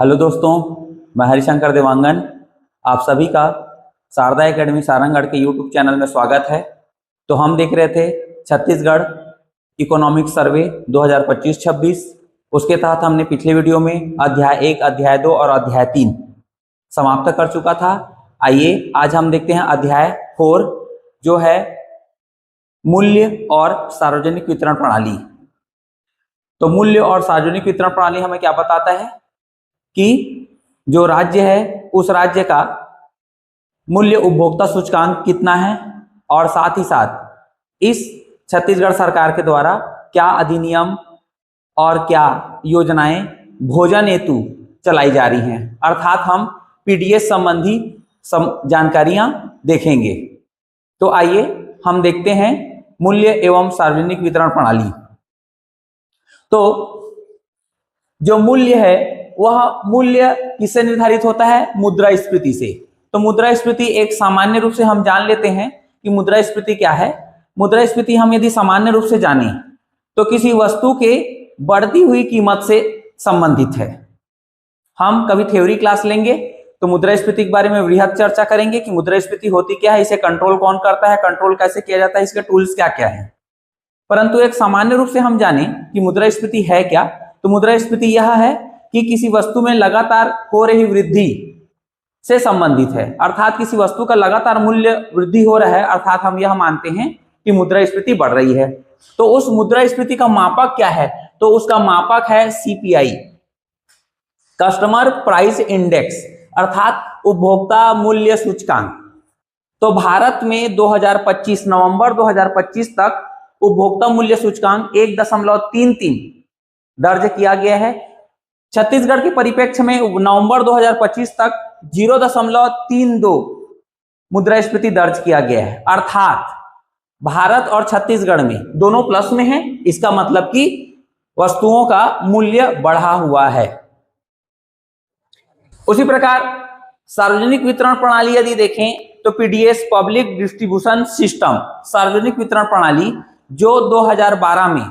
Hello दोस्तों, मैं हरिशंकर देवांगन। आप सभी का शारदा एकेडमी सारंगगढ़ के यूट्यूब चैनल में स्वागत है। तो हम देख रहे थे छत्तीसगढ़ इकोनॉमिक सर्वे 2025-26। उसके तहत हमने पिछले वीडियो में अध्याय 1, अध्याय 2 और अध्याय 3 समाप्त कर चुका था। आइए आज हम देखते हैं अध्याय 4 जो है मूल्य और सार्वजनिक वितरण प्रणाली। तो मूल्य और सार्वजनिक वितरण प्रणाली हमें क्या बताता है कि जो राज्य है उस राज्य का मूल्य उपभोक्ता सूचकांक कितना है, और साथ ही साथ इस छत्तीसगढ़ सरकार के द्वारा क्या अधिनियम और क्या योजनाएं भोजन हेतु चलाई जा रही हैं। अर्थात हम पीडीएस संबंधी जानकारियां देखेंगे। तो आइए हम देखते हैं मूल्य एवं सार्वजनिक वितरण प्रणाली। तो जो मूल्य है वह मूल्य किससे निर्धारित होता है? मुद्रास्फीति से। तो मुद्रास्फीति एक सामान्य रूप से हम जान लेते हैं कि मुद्रास्फीति क्या है। मुद्रास्फीति हम यदि सामान्य रूप से जाने तो किसी वस्तु के बढ़ती हुई कीमत से संबंधित है। हम कभी थ्योरी क्लास लेंगे तो मुद्रास्फीति के बारे में वृहद चर्चा करेंगे कि मुद्रास्फीति होती क्या है, इसे कंट्रोल कौन करता है, कंट्रोल कैसे किया जाता है, इसके टूल्स क्या क्या है। परंतु एक सामान्य रूप से हम जाने कि मुद्रास्फीति है क्या, तो मुद्रास्फीति यह है कि किसी वस्तु में लगातार हो रही वृद्धि से संबंधित है। अर्थात किसी वस्तु का लगातार मूल्य वृद्धि हो रहा है, अर्थात हम यह मानते हैं कि मुद्रास्फीति बढ़ रही है। तो उस मुद्रास्फीति का मापक क्या है? तो उसका मापक है सीपीआई, कस्टमर प्राइस इंडेक्स, अर्थात उपभोक्ता मूल्य सूचकांक। तो भारत में 2025 नवंबर 2025 तक उपभोक्ता मूल्य सूचकांक 1.33 दर्ज किया गया है। छत्तीसगढ़ के परिप्रेक्ष्य में नवंबर 2025 तक 0.32 मुद्रास्फीति दर्ज किया गया है। अर्थात भारत और छत्तीसगढ़ में दोनों प्लस में है। इसका मतलब कि वस्तुओं का मूल्य बढ़ा हुआ है। उसी प्रकार सार्वजनिक वितरण प्रणाली यदि देखें तो पीडीएस पब्लिक डिस्ट्रीब्यूशन सिस्टम सार्वजनिक वितरण प्रणाली जो 2012 में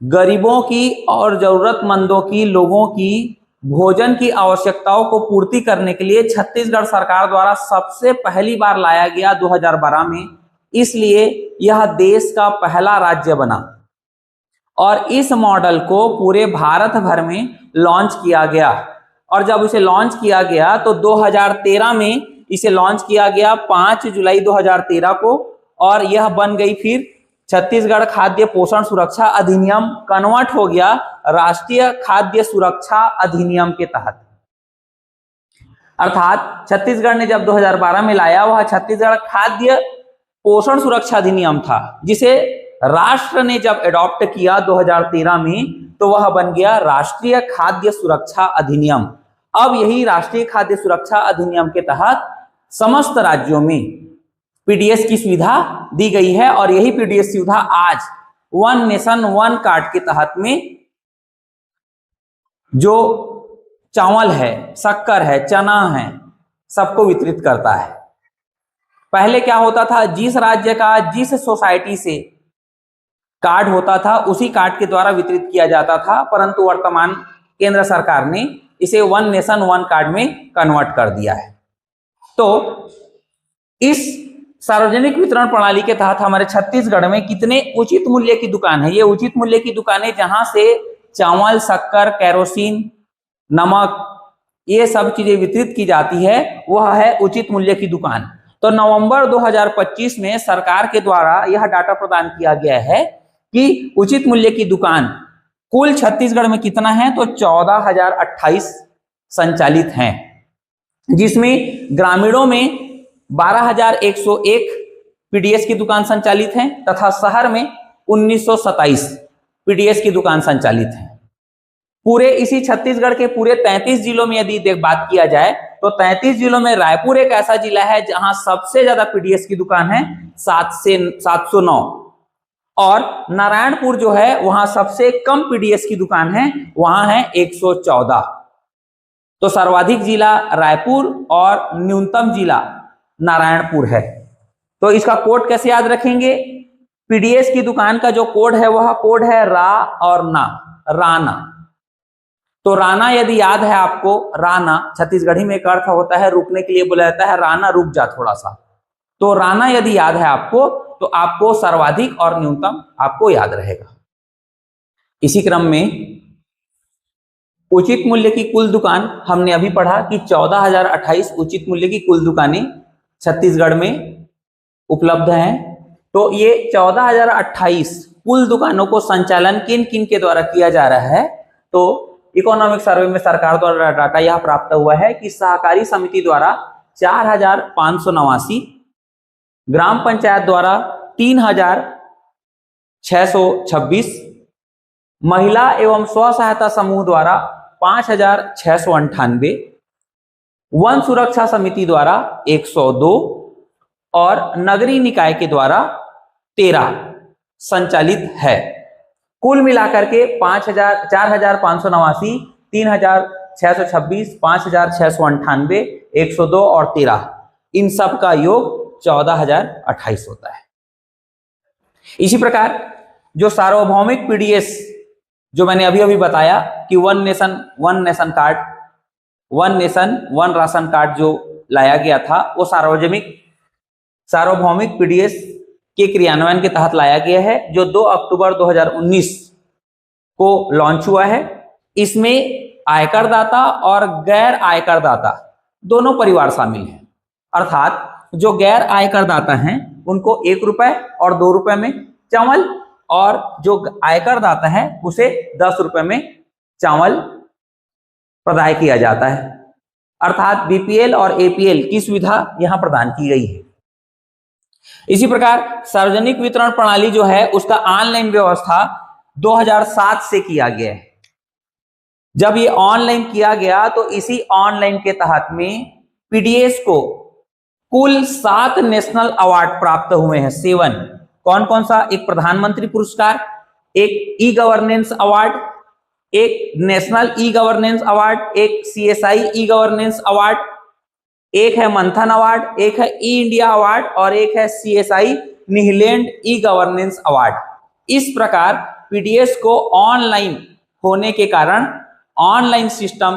गरीबों की और जरूरतमंदों की लोगों की भोजन की आवश्यकताओं को पूर्ति करने के लिए छत्तीसगढ़ सरकार द्वारा सबसे पहली बार लाया गया 2012 में। इसलिए यह देश का पहला राज्य बना और इस मॉडल को पूरे भारत भर में लॉन्च किया गया। और जब इसे लॉन्च किया गया तो 2013 में इसे लॉन्च किया गया 5 जुलाई 2013 को, और यह बन गई फिर छत्तीसगढ़ खाद्य पोषण सुरक्षा अधिनियम, कन्वर्ट हो गया राष्ट्रीय खाद्य सुरक्षा अधिनियम के तहत। अर्थात छत्तीसगढ़ ने जब 2012 में लाया वह छत्तीसगढ़ खाद्य पोषण सुरक्षा अधिनियम था, जिसे राष्ट्र ने जब एडॉप्ट किया 2013 में तो वह बन गया राष्ट्रीय खाद्य सुरक्षा अधिनियम। अब यही राष्ट्रीय खाद्य सुरक्षा अधिनियम के तहत समस्त राज्यों में पीडीएस की सुविधा दी गई है। और यही पीडीएस सुविधा आज वन नेशन वन कार्ड के तहत में जो चावल है, शक्कर है, चना है, सबको वितरित करता है। पहले क्या होता था, जिस राज्य का जिस सोसाइटी से कार्ड होता था उसी कार्ड के द्वारा वितरित किया जाता था, परंतु वर्तमान केंद्र सरकार ने इसे वन नेशन वन कार्ड में कन्वर्ट कर दिया है। तो इस सार्वजनिक वितरण प्रणाली के तहत हमारे छत्तीसगढ़ में कितने उचित मूल्य की दुकान है? ये उचित मूल्य की दुकानें जहां से चावल, शक्कर, केरोसिन, नमक, ये सब चीजें वितरित की जाती है, वह है उचित मूल्य की दुकान। तो नवंबर 2025 में सरकार के द्वारा यह डाटा प्रदान किया गया है कि उचित मूल्य की दुकान कुल छत्तीसगढ़ में कितना है, तो 14,028 संचालित हैं, जिसमें ग्रामीणों में 12,101 पीडीएस की दुकान संचालित हैं तथा शहर में 1927 पीडीएस की दुकान संचालित है। पूरे इसी छत्तीसगढ़ के पूरे 33 जिलों में यदि बात किया जाए तो 33 जिलों में रायपुर एक ऐसा जिला है जहां सबसे ज्यादा पीडीएस की दुकान है, 709, और नारायणपुर जो है वहां सबसे कम पीडीएस की दुकान है, वहां है 114। तो सर्वाधिक जिला रायपुर और न्यूनतम जिला नारायणपुर है। तो इसका कोड कैसे याद रखेंगे? पीडीएस की दुकान का जो कोड है वह कोड है रा और ना, राना। तो राना यदि याद है आपको, राना छत्तीसगढ़ी में एक अर्थ होता है रुकने के लिए, बोला जाता है राना रुक जा थोड़ा सा। तो राना यदि याद है आपको तो आपको सर्वाधिक और न्यूनतम आपको याद रहेगा। इसी क्रम में उचित मूल्य की कुल दुकान हमने अभी पढ़ा कि 14,028 उचित मूल्य की कुल दुकानें छत्तीसगढ़ में उपलब्ध हैं। तो ये 14,028 कुल दुकानों को संचालन किन किन के द्वारा किया जा रहा है? तो इकोनॉमिक सर्वे में सरकार द्वारा डाटा यह प्राप्त हुआ है कि सहकारी समिति द्वारा 4,589, ग्राम पंचायत द्वारा 3,626, महिला एवं स्व सहायता समूह द्वारा 5,698, वन सुरक्षा समिति द्वारा 102 और नगरीय निकाय के द्वारा 13 संचालित है। कुल मिलाकर के 4,589, 3,626, 5,698, 102 और 13, इन सब का योग 14,028 होता है। इसी प्रकार जो सार्वभौमिक पीडीएस जो मैंने अभी अभी बताया कि one nation card, one nation one ration card जो लाया गया था, वो सार्वभौमिक पीडीएस के क्रियान्वयन के तहत लाया गया है, जो 2 अक्टूबर 2019 को लॉन्च हुआ है। इसमें आयकरदाता और गैर आयकरदाता दोनों परिवार शामिल हैं। अर्थात जो गैर आयकरदाता हैं उनको 1 रुपए और 2 रुपए में चावल, और जो आयकरदाता है उसे 10 रुपए में चावल प्रदान किया जाता है। अर्थात बीपीएल और एपीएल की सुविधा यहां प्रदान की गई है। इसी प्रकार सार्वजनिक वितरण प्रणाली जो है उसका ऑनलाइन व्यवस्था 2007 से किया गया है। जब ये ऑनलाइन किया गया तो इसी ऑनलाइन के तहत में पीडीएस को कुल 7 नेशनल अवार्ड प्राप्त हुए हैं। 7 कौन कौन सा? एक प्रधानमंत्री पुरस्कार, एक ई गवर्नेंस अवार्ड, एक नेशनल ई गवर्नेंस अवार्ड, एक सीएसआई ई गवर्नेंस अवार्ड, एक है मंथन अवार्ड, एक है ई इंडिया अवार्ड और एक है सीएसआई नीलैंड ई गवर्नेंस अवार्ड। इस प्रकार पीडीएस को ऑनलाइन होने के कारण ऑनलाइन सिस्टम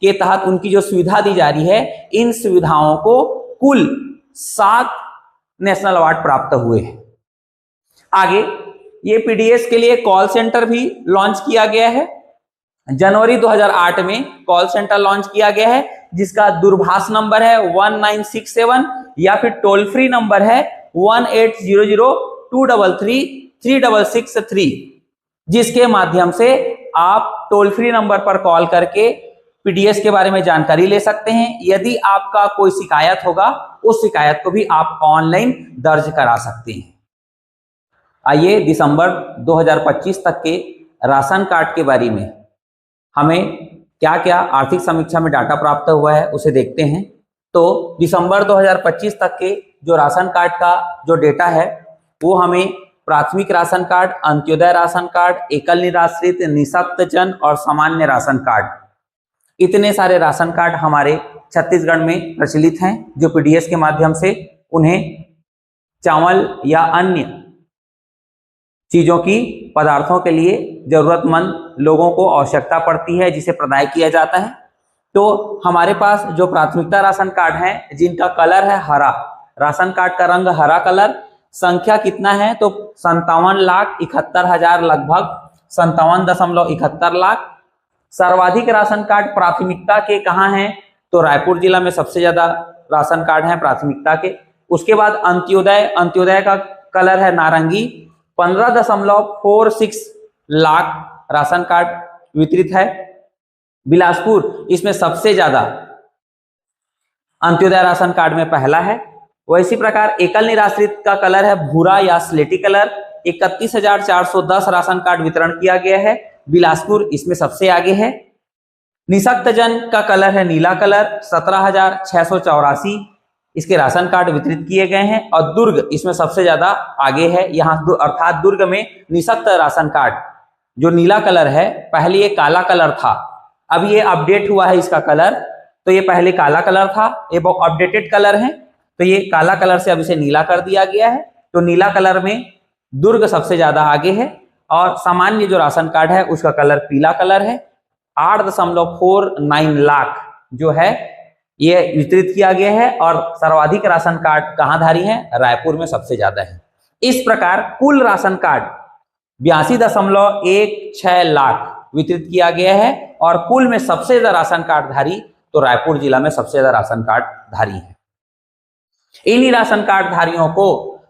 के तहत उनकी जो सुविधा दी जा रही है, इन सुविधाओं को कुल 7 नेशनल अवार्ड प्राप्त हुए हैं। आगे ये पीडीएस के लिए कॉल सेंटर भी लॉन्च किया गया है। जनवरी 2008 में कॉल सेंटर लॉन्च किया गया है, जिसका दूरभाष नंबर है 1967 या फिर टोल फ्री नंबर है 1800-233-3663, जिसके माध्यम से आप टोल फ्री नंबर पर कॉल करके पीडीएस के बारे में जानकारी ले सकते हैं। यदि आपका कोई शिकायत होगा, उस शिकायत को भी आप ऑनलाइन दर्ज करा सकते हैं। आइए दिसंबर 2025 तक के राशन कार्ड के बारे में हमें क्या क्या आर्थिक समीक्षा में डाटा प्राप्त हुआ है उसे देखते हैं। तो दिसंबर 2025 तक के जो राशन कार्ड का जो डेटा है वो हमें प्राथमिक ration card, Antyodaya ration card, एकल निराश्रित, निःशक्त जन और सामान्य राशन कार्ड, इतने सारे राशन कार्ड हमारे छत्तीसगढ़ में प्रचलित हैं, जो पीडीएस के माध्यम से उन्हें चावल या अन्य चीजों की पदार्थों के लिए जरूरतमंद लोगों को आवश्यकता पड़ती है, जिसे प्रदान किया जाता है। तो हमारे पास जो प्राथमिकता राशन कार्ड हैं जिनका कलर है हरा, राशन कार्ड का रंग हरा कलर, संख्या कितना है तो 57,71,000 लगभग 57.71 लाख। सर्वाधिक राशन कार्ड प्राथमिकता के कहाँ हैं तो रायपुर जिला में सबसे ज्यादा राशन कार्ड हैं प्राथमिकता के। उसके बाद अंत्योदय का कलर है नारंगी, 15.46 लाख राशन कार्ड वितरित है। बिलासपुर इसमें सबसे ज्यादा अंत्योदय राशन कार्ड में पहला है। वैसी प्रकार एकल निराश्रित का कलर है भूरा या स्लेटी कलर, 31,410 राशन कार्ड वितरण किया गया है, बिलासपुर इसमें सबसे आगे है। निःशक्त जन का कलर है नीला कलर, 17,684 इसके राशन कार्ड वितरित किए गए हैं, और दुर्ग इसमें सबसे ज्यादा आगे है। यहाँ अर्थात दुर्ग में निःशक्त राशन कार्ड जो नीला कलर है, पहले ये काला कलर था, अब ये अपडेट हुआ है इसका कलर, तो ये पहले काला कलर था, ये अपडेटेड कलर है, तो ये काला कलर से अब इसे नीला कर दिया गया है। तो नीला कलर में दुर्ग सबसे ज्यादा आगे है, और सामान्य जो राशन कार्ड है उसका कलर पीला कलर है। 8.49 लाख जो है ये वितरित किया गया है। और सर्वाधिक राशन कार्ड कहां धारी है? रायपुर में सबसे ज्यादा है। इस प्रकार कुल राशन कार्ड 82.16 लाख वितरित किया गया है और कुल में सबसे ज्यादा राशन कार्ड धारी तो रायपुर जिला में सबसे ज्यादा राशन कार्ड धारी है। इन्हीं राशन कार्ड धारियों को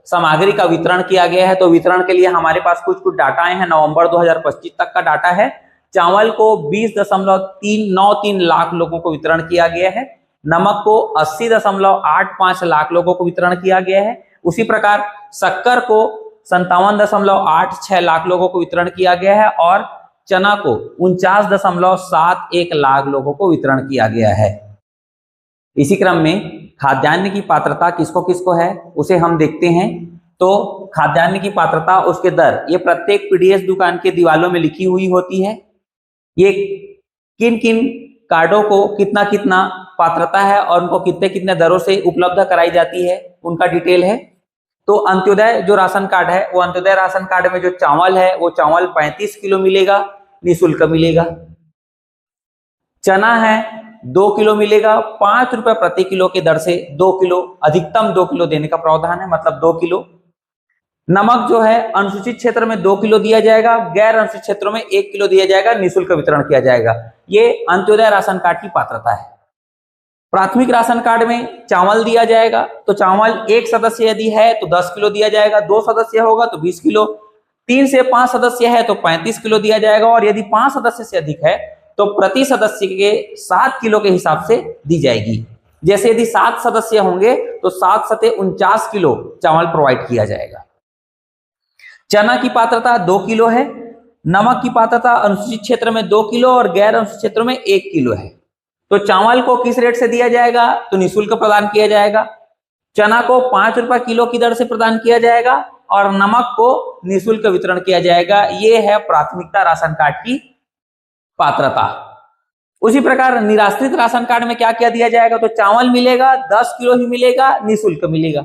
सामग्री का वितरण किया गया है। तो वितरण के लिए हमारे पास कुछ डाटा आए हैं। नवंबर 2025 तक का डाटा है। चावल को 20.393 लाख लोगों को वितरण किया गया है। नमक को 80.85 लाख लोगों को वितरण किया गया है। उसी प्रकार शक्कर को 57.86 लाख लोगों को वितरण किया गया है और चना को 49.71 लाख लोगों को वितरण किया गया है। इसी क्रम में खाद्यान्न की पात्रता किसको किसको है उसे हम देखते हैं। तो खाद्यान्न की पात्रता, उसके दर, ये प्रत्येक पीडीएस दुकान के दीवालों में लिखी हुई होती है। ये किन किन कार्डों को कितना कितना पात्रता है और उनको कितने कितने दरों से उपलब्ध कराई जाती है उनका डिटेल है। तो अंत्योदय जो राशन कार्ड है, वो अंत्योदय राशन कार्ड में जो चावल है वो चावल 35 किलो मिलेगा, निःशुल्क मिलेगा। चना है 2 किलो मिलेगा, 5 रुपए प्रति किलो की दर से 2 किलो, अधिकतम 2 किलो देने का प्रावधान है, मतलब 2 किलो। नमक जो है अनुसूचित क्षेत्र में 2 किलो दिया जाएगा, गैर अनुसूचित क्षेत्रों में 1 किलो दिया जाएगा, निःशुल्क वितरण किया जाएगा। ये अंत्योदय राशन कार्ड की पात्रता है। प्राथमिक राशन कार्ड में चावल दिया जाएगा, तो चावल एक सदस्य यदि है तो 10 किलो दिया जाएगा, 2 सदस्य होगा तो 20 किलो, 3 से 5 सदस्य है तो 35 किलो दिया जाएगा और यदि 5 सदस्य से अधिक है तो प्रति सदस्य के 7 किलो के हिसाब से दी जाएगी। जैसे यदि 7 सदस्य होंगे तो 7 सते 49 किलो चावल प्रोवाइड किया जाएगा। चना की पात्रता 2 किलो है। नमक की पात्रता अनुसूचित क्षेत्र में 2 किलो और गैर अनुसूचित क्षेत्र में 1 किलो है। तो चावल को किस रेट से दिया जाएगा? तो निःशुल्क प्रदान किया जाएगा। चना को 5 रुपए किलो की दर से प्रदान किया जाएगा और नमक को निःशुल्क वितरण किया जाएगा। ये है प्राथमिकता राशन कार्ड की पात्रता। उसी प्रकार निराश्रित राशन कार्ड में क्या क्या दिया जाएगा? तो चावल मिलेगा, 10 किलो ही मिलेगा, निःशुल्क मिलेगा।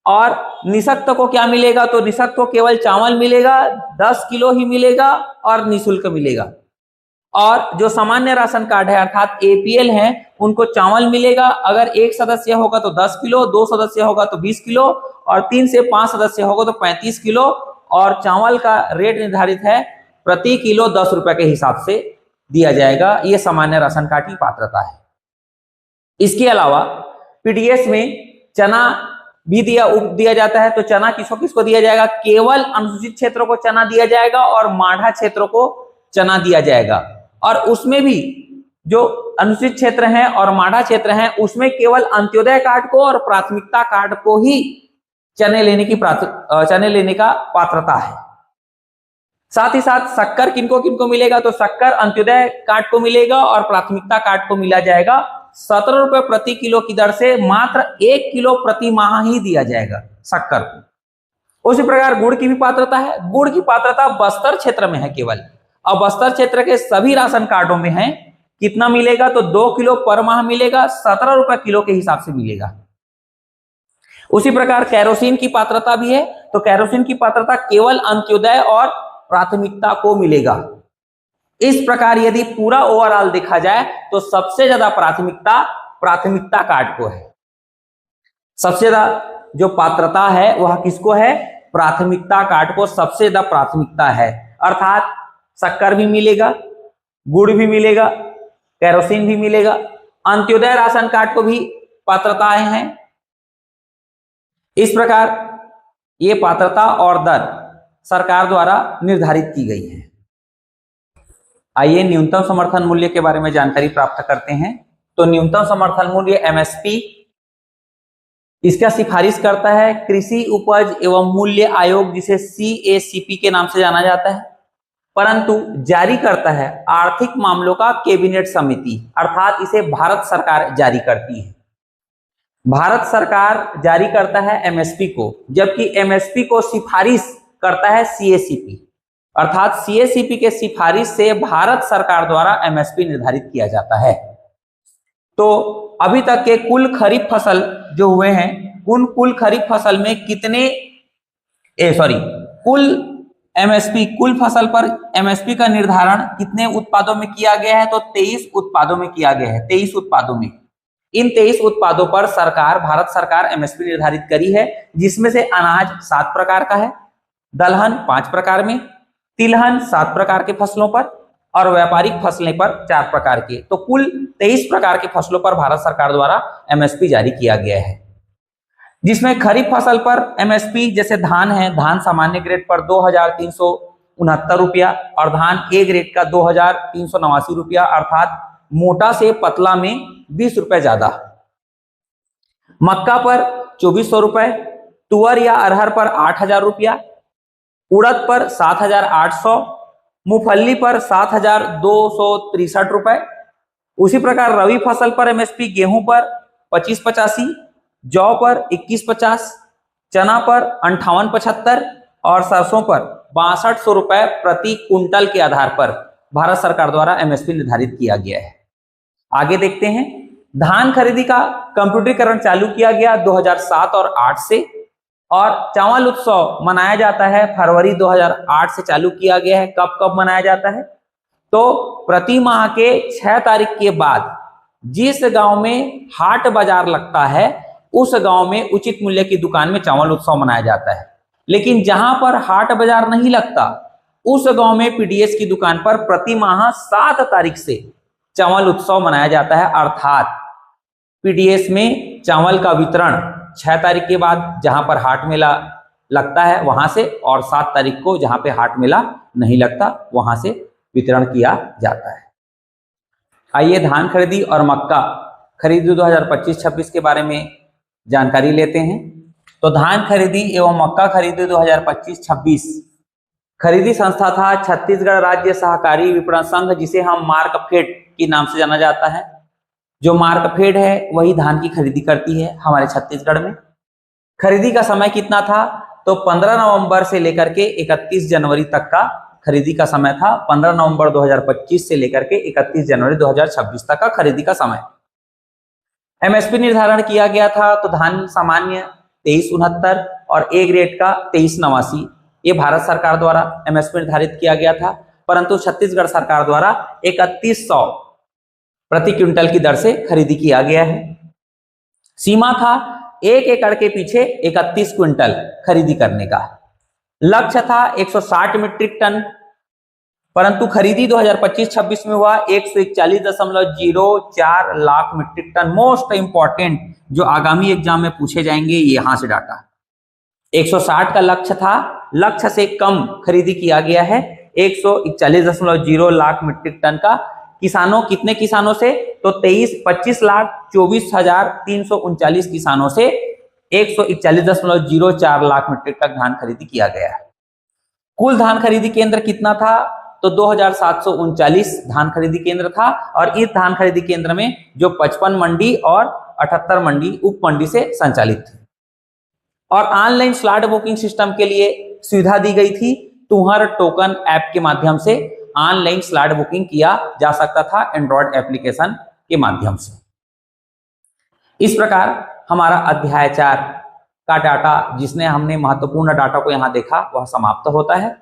और निःशक्त को क्या मिलेगा? तो निःशक्त को केवल चावल मिलेगा, 10 किलो ही मिलेगा और निःशुल्क मिलेगा। और जो सामान्य राशन कार्ड है अर्थात एपीएल है, उनको चावल मिलेगा, अगर एक सदस्य होगा तो 10 किलो, 2 सदस्य होगा तो 20 किलो और 3 से 5 सदस्य होगा तो 35 किलो। और चावल का रेट निर्धारित है प्रति किलो 10 रुपए के हिसाब से दिया जाएगा। यह सामान्य राशन कार्ड की पात्रता है। इसके अलावा पीडीएस में चना भी दिया जाता है। तो चना किसको किसको दिया जाएगा? केवल अनुसूचित क्षेत्रों को चना दिया जाएगा और माढ़ा क्षेत्रों को चना दिया जाएगा। और उसमें भी जो अनुसूचित क्षेत्र हैं और माढ़ा क्षेत्र हैं उसमें केवल अंत्योदय कार्ड को और प्राथमिकता कार्ड को ही चने लेने का पात्रता है। साथ ही साथ शक्कर किनको किनको मिलेगा? तो शक्कर अंत्योदय कार्ड को मिलेगा और प्राथमिकता कार्ड को मिला जाएगा। 17 रुपए प्रति किलो की दर से मात्र 1 किलो प्रति माह ही दिया जाएगा शक्कर को। उसी प्रकार गुड़ की भी पात्रता है। गुड़ की पात्रता बस्तर क्षेत्र में है केवल, और बस्तर क्षेत्र के सभी राशन कार्डों में है। कितना मिलेगा? तो 2 किलो पर माह मिलेगा, 17 रुपए किलो के हिसाब से मिलेगा। उसी प्रकार कैरोसिन की पात्रता भी है। तो कैरोसिन की पात्रता केवल अंत्योदय और प्राथमिकता को मिलेगा। इस प्रकार यदि पूरा ओवरऑल देखा जाए तो सबसे ज्यादा प्राथमिकता कार्ड को है। सबसे ज्यादा जो पात्रता है वह किसको है? प्राथमिकता कार्ड को सबसे ज्यादा प्राथमिकता है। अर्थात शक्कर भी मिलेगा, गुड़ भी मिलेगा, कैरोसिन भी मिलेगा। अंत्योदय राशन कार्ड को भी पात्रताएं हैं। इस प्रकार ये पात्रता और दर सरकार द्वारा निर्धारित की गई है। आइए न्यूनतम समर्थन मूल्य के बारे में जानकारी प्राप्त करते हैं। तो न्यूनतम समर्थन मूल्य एमएसपी, इसका सिफारिश करता है कृषि उपज एवं मूल्य आयोग, जिसे सीएसीपी के नाम से जाना जाता है, परंतु जारी करता है आर्थिक मामलों का कैबिनेट समिति, अर्थात इसे भारत सरकार जारी करती है। भारत सरकार जारी करता है एमएसपी को, जबकि एमएसपी को सिफारिश करता है सीएसीपी, अर्थात सीएसीपी के सिफारिश से भारत सरकार द्वारा एमएसपी निर्धारित किया जाता है। तो अभी तक के कुल खरीफ फसल जो हुए हैं, उन कुल खरीफ फसल में कुल एमएसपी, कुल फसल पर एमएसपी का निर्धारण कितने उत्पादों में किया गया है? तो 23 उत्पादों में किया गया है, 23 उत्पादों में। इन 23 उत्पादों पर भारत सरकार एमएसपी निर्धारित करी है, जिसमें से अनाज 7 प्रकार का है, दलहन 5 प्रकार में, तिलहन 7 प्रकार के फसलों पर और व्यापारिक फसलें पर 4 प्रकार के। तो कुल 23 प्रकार के फसलों पर भारत सरकार द्वारा एमएसपी जारी किया गया है, जिसमें खरीफ फसल पर एमएसपी जैसे धान है, धान सामान्य ग्रेड पर 2369 रुपया और धान ए ग्रेड का 2389 रुपया, अर्थात मोटा से पतला में 20 रुपए ज्यादा। मक्का पर 2400 रुपए, तुअर या अरहर पर 8000 रुपया, उड़द पर 7800, मूंगफली पर 7263 रुपए। उसी प्रकार रवि फसल पर एमएसपी गेहूं पर 2585, जौ पर 2150, चना पर 5875 और सरसों पर 6200 रुपए प्रति कुंटल के आधार पर भारत सरकार द्वारा एमएसपी निर्धारित किया गया है। आगे देखते हैं, धान खरीदी का कंप्यूटरीकरण चालू किया गया 2007 और 8 से, और चावल उत्सव मनाया जाता है फरवरी 2008 से चालू किया गया है। कब कब मनाया जाता है? तो प्रति माह के 6 तारीख के बाद जिस गांव में हाट बाजार लगता है उस गांव में उचित मूल्य की दुकान में चावल उत्सव मनाया जाता है। लेकिन जहां पर हाट बाजार नहीं लगता उस गांव में पीडीएस की दुकान पर प्रति माह 7 तारीख से चावल उत्सव मनाया जाता है, अर्थात पीडीएस में चावल का वितरण 6 तारीख के बाद जहां पर हाट मेला लगता है वहां से, और 7 तारीख को जहां पे हाट मेला नहीं लगता वहां से वितरण किया जाता है। आइए धान खरीदी और मक्का खरीदी 2025-26 के बारे में जानकारी लेते हैं। तो धान खरीदी एवं मक्का खरीदी 2025-26 खरीदी संस्था था छत्तीसगढ़ राज्य सहकारी विपणन संघ, जिसे हम मार्कफेड के नाम से जाना जाता है। जो मार्कफेड है वही धान की खरीदी करती है हमारे छत्तीसगढ़ में। खरीदी का समय कितना था? तो 15 नवंबर से लेकर के 31 जनवरी तक का खरीदी का समय था। 15 नवंबर 2025 से लेकर के 31 जनवरी 2026 तक का खरीदी का समय। एमएसपी निर्धारण किया गया था तो धान सामान्य 2369 और ए ग्रेड का 2389, ये भारत सरकार द्वारा एमएसपी निर्धारित किया गया था, परंतु छत्तीसगढ़ सरकार द्वारा 3100 प्रति क्विंटल की दर से खरीदी किया गया है। सीमा था 1 एकड़ के पीछे 31 क्विंटल खरीदी करने का। लक्ष्य था 160 मीट्रिक टन, परंतु खरीदी 2025-26 में हुआ 141.04 lakh metric ton. Most important जो आगामी एग्जाम में पूछे जाएंगे यहां से डाटा। 160 का लक्ष्य था, लक्ष्य से कम खरीदी किया गया है 141.0 लाख मीट्रिक टन का। किसानों, कितने किसानों से? तो 25,24,339 किसानों से 141.04 लाख मीट्रिक टन धान खरीदी किया गया है। कुल धान खरीदी केंद्र कितना था? तो 2739 धान खरीदी केंद्र था, और इस धान खरीदी केंद्र में जो 55 मंडी और 78 मंडी उप मंडी से संचालित थी। और ऑनलाइन स्लॉट बुकिंग सिस्टम के लिए सुविधा दी गई थी। तुहर टोकन ऐप के माध्यम से ऑनलाइन स्लॉट बुकिंग किया जा सकता था एंड्रॉयड एप्लीकेशन के माध्यम से। इस प्रकार हमारा अध्याय 4 का डाटा, जिसने हमने महत्वपूर्ण डाटा को यहाँ देखा, वह समाप्त होता है।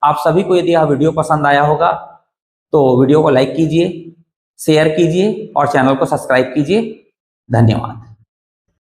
आप सभी को यदि यह वीडियो पसंद आया होगा तो वीडियो को लाइक कीजिए, शेयर कीजिए और चैनल को सब्सक्राइब कीजिए। धन्यवाद।